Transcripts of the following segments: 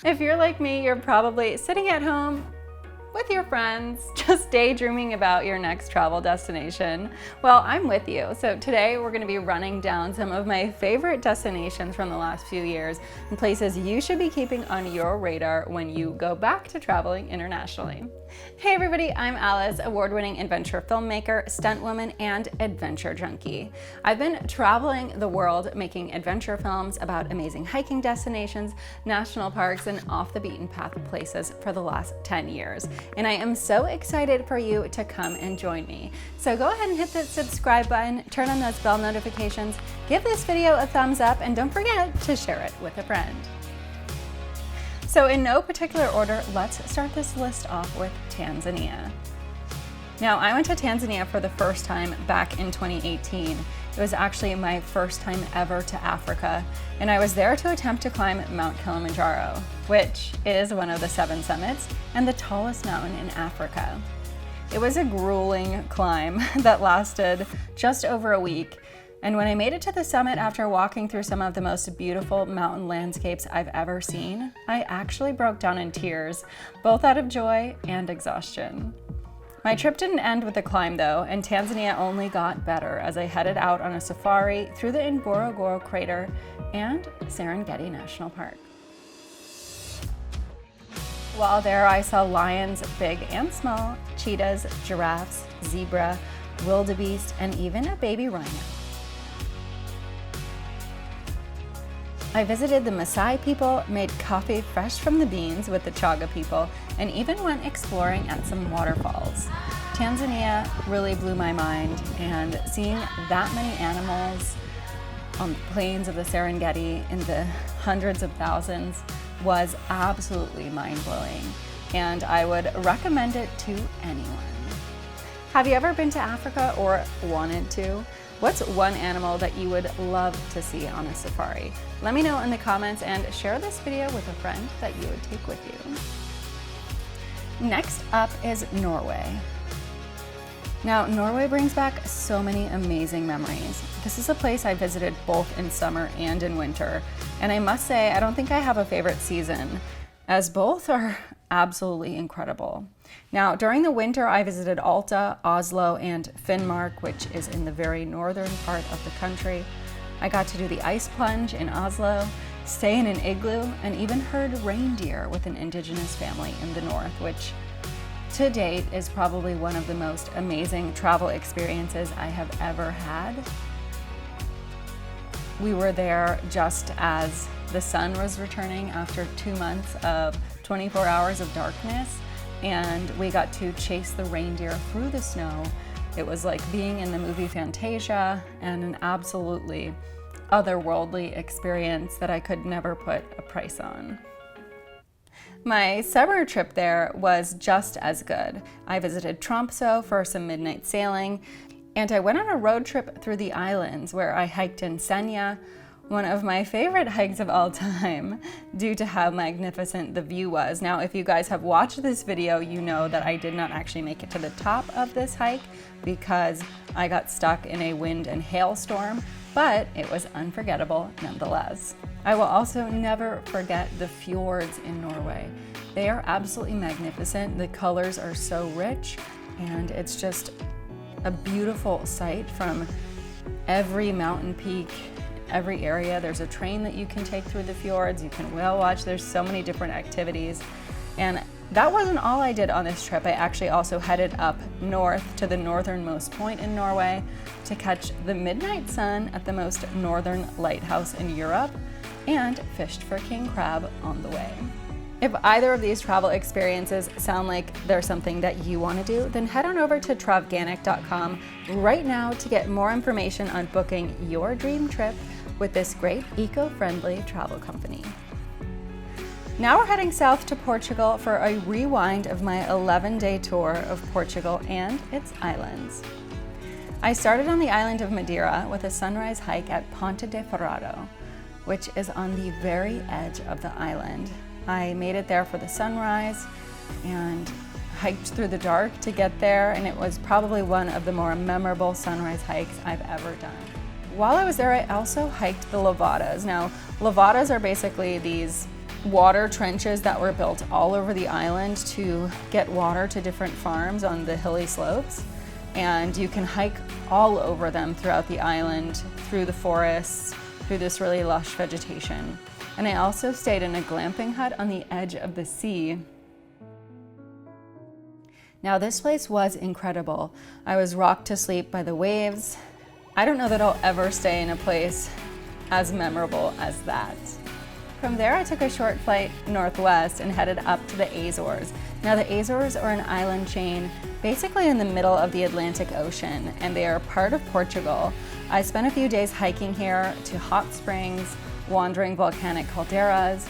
If you're like me, you're probably sitting at home with your friends, just daydreaming about your next travel destination. Well, I'm with you. So today we're gonna be running down some of my favorite destinations from the last few years and places you should be keeping on your radar when you go back to traveling internationally. Hey everybody, I'm Alice, award-winning adventure filmmaker, stunt woman, and adventure junkie. I've been traveling the world making adventure films about amazing hiking destinations, national parks, and off the beaten path places for the last 10 years. And I am so excited for you to come and join me. So go ahead and hit that subscribe button, turn on those bell notifications, give this video a thumbs up, and don't forget to share it with a friend. So in no particular order, let's start this list off with Tanzania. Now, I went to Tanzania for the first time back in 2018. It was actually my first time ever to Africa, and I was there to attempt to climb Mount Kilimanjaro, which is one of the 7 summits and the tallest mountain in Africa. It was a grueling climb that lasted just over a week. And when I made it to the summit after walking through some of the most beautiful mountain landscapes I've ever seen, I actually broke down in tears, both out of joy and exhaustion. My trip didn't end with the climb though, and Tanzania only got better as I headed out on a safari through the Ngorongoro crater and Serengeti National Park. While there, I saw lions, big and small, cheetahs, giraffes, zebra, wildebeest, and even a baby rhino. I visited the Maasai people, made coffee fresh from the beans with the Chaga people, and even went exploring at some waterfalls. Tanzania really blew my mind, and seeing that many animals on the plains of the Serengeti in the hundreds of thousands was absolutely mind-blowing, and I would recommend it to anyone. Have you ever been to Africa or wanted to? What's one animal that you would love to see on a safari? Let me know in the comments and share this video with a friend that you would take with you. Next up is Norway. Now, Norway brings back so many amazing memories. This is a place I visited both in summer and in winter, and I must say I don't think I have a favorite season, as both are absolutely incredible. Now, during the winter, I visited Alta, Oslo, and Finnmark, which is in the very northern part of the country. I got to do the ice plunge in Oslo, stay in an igloo, and even herd reindeer with an indigenous family in the north, which to date is probably one of the most amazing travel experiences I have ever had. We were there just as the sun was returning after 2 months of 24 hours of darkness, and we got to chase the reindeer through the snow. It was like being in the movie Fantasia, and an absolutely otherworldly experience that I could never put a price on. My summer trip there was just as good. I visited Tromsø for some midnight sailing, and I went on a road trip through the islands where I hiked in Senja, one of my favorite hikes of all time, due to how magnificent the view was. Now, if you guys have watched this video, you know that I did not actually make it to the top of this hike because I got stuck in a wind and hailstorm, but it was unforgettable nonetheless. I will also never forget the fjords in Norway. They are absolutely magnificent. The colors are so rich, and it's just a beautiful sight from every mountain peak, every area. There's a train that you can take through the fjords. You can whale watch. There's so many different activities. And that wasn't all I did on this trip. I actually also headed up north to the northernmost point in Norway to catch the midnight sun at the most northern lighthouse in Europe and fished for king crab on the way. If either of these travel experiences sound like they're something that you want to do, then head on over to travganic.com right now to get more information on booking your dream trip with this great eco-friendly travel company. Now we're heading south to Portugal for a rewind of my 11-day tour of Portugal and its islands. I started on the island of Madeira with a sunrise hike at Ponte de Ferrado, which is on the very edge of the island. I made it there for the sunrise and hiked through the dark to get there, and it was probably one of the more memorable sunrise hikes I've ever done. While I was there, I also hiked the levadas. Now, levadas are basically these water trenches that were built all over the island to get water to different farms on the hilly slopes. And you can hike all over them throughout the island, through the forests, through this really lush vegetation. And I also stayed in a glamping hut on the edge of the sea. Now this place was incredible. I was rocked to sleep by the waves. I don't know that I'll ever stay in a place as memorable as that. From there, I took a short flight northwest and headed up to the Azores. Now the Azores are an island chain basically in the middle of the Atlantic Ocean, and they are part of Portugal. I spent a few days hiking here to hot springs, wandering volcanic calderas,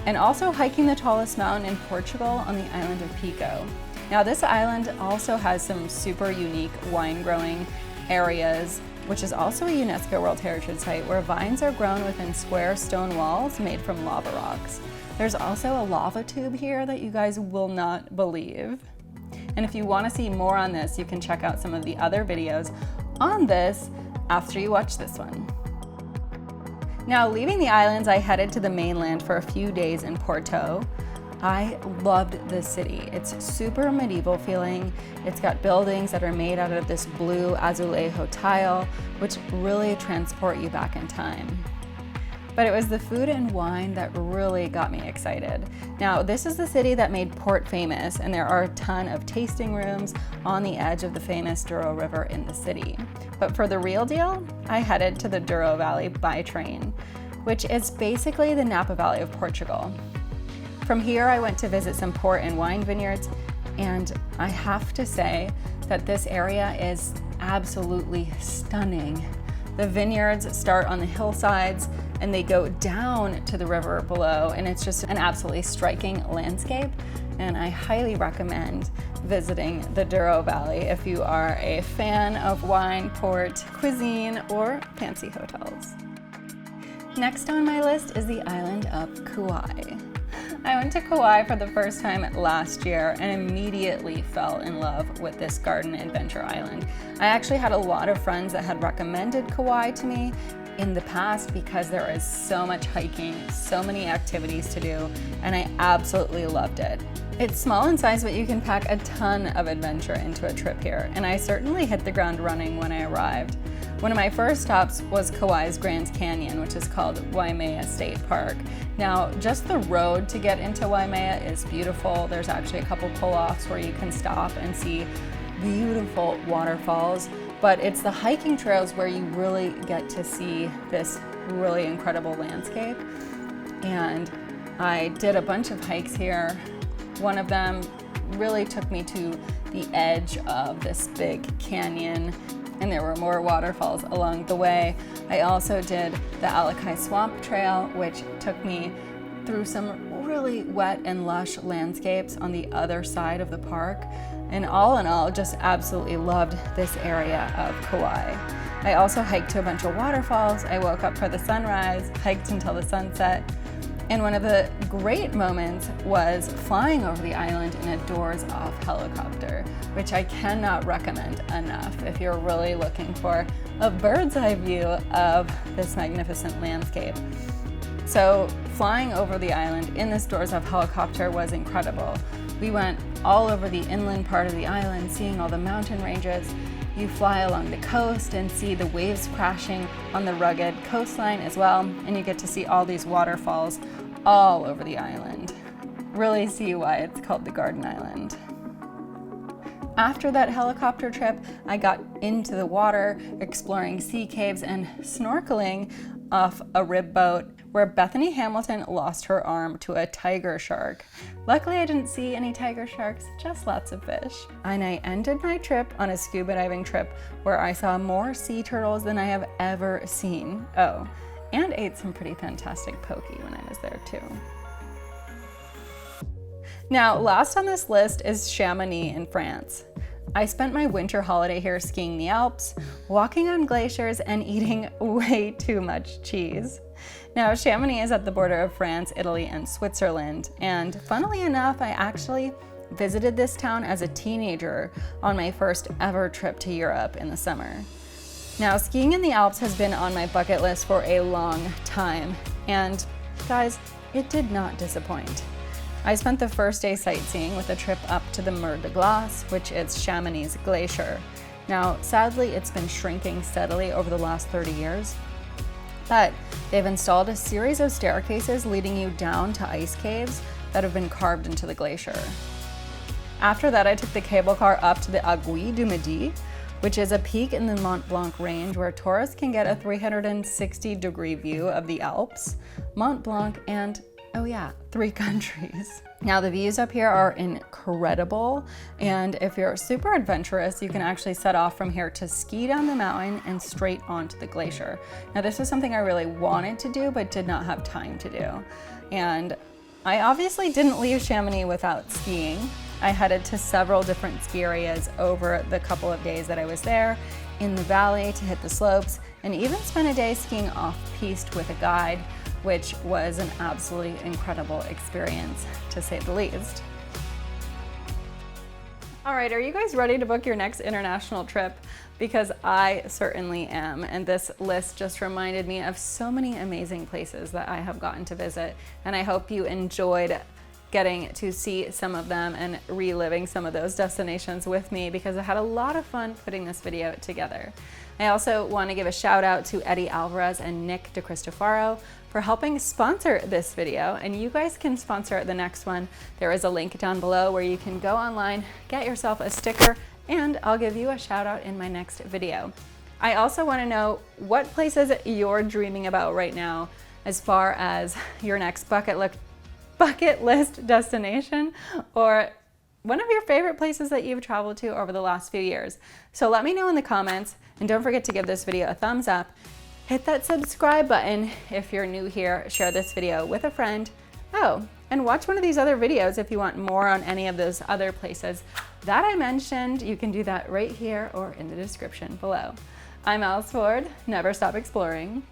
and also hiking the tallest mountain in Portugal on the island of Pico. Now this island also has some super unique wine growing areas, which is also a UNESCO World Heritage Site, where vines are grown within square stone walls made from lava rocks. There's also a lava tube here that you guys will not believe. And if you want to see more on this, you can check out some of the other videos on this after you watch this one. Now, leaving the islands, I headed to the mainland for a few days in Porto. I loved this city. It's super medieval feeling. It's got buildings that are made out of this blue azulejo tile, which really transport you back in time. But it was the food and wine that really got me excited. Now, this is the city that made port famous, and there are a ton of tasting rooms on the edge of the famous Douro River in the city. But for the real deal, I headed to the Douro Valley by train, which is basically the Napa Valley of Portugal. From here, I went to visit some port and wine vineyards, and I have to say that this area is absolutely stunning. The vineyards start on the hillsides and they go down to the river below, and it's just an absolutely striking landscape. And I highly recommend visiting the Douro Valley if you are a fan of wine, port, cuisine, or fancy hotels. Next on my list is the island of Kauai. I went to Kauai for the first time last year and immediately fell in love with this garden adventure island. I actually had a lot of friends that had recommended Kauai to me in the past because there is so much hiking, so many activities to do, and I absolutely loved it. It's small in size, but you can pack a ton of adventure into a trip here, and I certainly hit the ground running when I arrived. One of my first stops was Kauai's Grand Canyon, which is called Waimea State Park. Now, just the road to get into Waimea is beautiful. There's actually a couple pull-offs where you can stop and see beautiful waterfalls, but it's the hiking trails where you really get to see this really incredible landscape. And I did a bunch of hikes here. One of them really took me to the edge of this big canyon, and there were more waterfalls along the way. I also did the Alakai Swamp Trail, which took me through some really wet and lush landscapes on the other side of the park. And all in all, just absolutely loved this area of Kauai. I also hiked to a bunch of waterfalls. I woke up for the sunrise, hiked until the sunset. And one of the great moments was flying over the island in a doors-off helicopter, which I cannot recommend enough if you're really looking for a bird's eye view of this magnificent landscape. So flying over the island in this doors-off helicopter was incredible. We went all over the inland part of the island, seeing all the mountain ranges. You fly along the coast and see the waves crashing on the rugged coastline as well, and you get to see all these waterfalls all over the island. Really see why it's called the Garden Island. After that helicopter trip, I got into the water, exploring sea caves and snorkeling off a rib boat where Bethany Hamilton lost her arm to a tiger shark. Luckily, I didn't see any tiger sharks, just lots of fish. And I ended my trip on a scuba diving trip where I saw more sea turtles than I have ever seen. Oh, and ate some pretty fantastic poke when I was there too. Now, last on this list is Chamonix in France. I spent my winter holiday here skiing the Alps, walking on glaciers, and eating way too much cheese. Now, Chamonix is at the border of France, Italy, and Switzerland, and funnily enough, I actually visited this town as a teenager on my first ever trip to Europe in the summer. Now, skiing in the Alps has been on my bucket list for a long time, and guys, it did not disappoint. I spent the first day sightseeing with a trip up to the Mer de Glace, which is Chamonix Glacier. Now, sadly, it's been shrinking steadily over the last 30 years, but they've installed a series of staircases leading you down to ice caves that have been carved into the glacier. After that, I took the cable car up to the Aiguille du Midi, which is a peak in the Mont Blanc range where tourists can get a 360-degree view of the Alps, Mont Blanc, and, oh yeah, 3 countries. Now, the views up here are incredible, and if you're super adventurous, you can actually set off from here to ski down the mountain and straight onto the glacier. Now, this is something I really wanted to do, but did not have time to do. And I obviously didn't leave Chamonix without skiing. I headed to several different ski areas over the couple of days that I was there, in the valley to hit the slopes, and even spent a day skiing off-piste with a guide, which was an absolutely incredible experience, to say the least. All right, are you guys ready to book your next international trip? Because I certainly am, and this list just reminded me of so many amazing places that I have gotten to visit, and I hope you enjoyed getting to see some of them and reliving some of those destinations with me, because I had a lot of fun putting this video together. I also want to give a shout out to Eddie Alvarez and Nick DeCristofaro for helping sponsor this video, and you guys can sponsor the next one. There is a link down below where you can go online, get yourself a sticker, and I'll give you a shout out in my next video. I also want to know what places you're dreaming about right now as far as your next bucket list destination, or one of your favorite places that you've traveled to over the last few years. So let me know in the comments, and don't forget to give this video a thumbs up. Hit that subscribe button if you're new here. Share this video with a friend. Oh, and watch one of these other videos if you want more on any of those other places that I mentioned. You can do that right here or in the description below. I'm Alice Ford. Never stop exploring.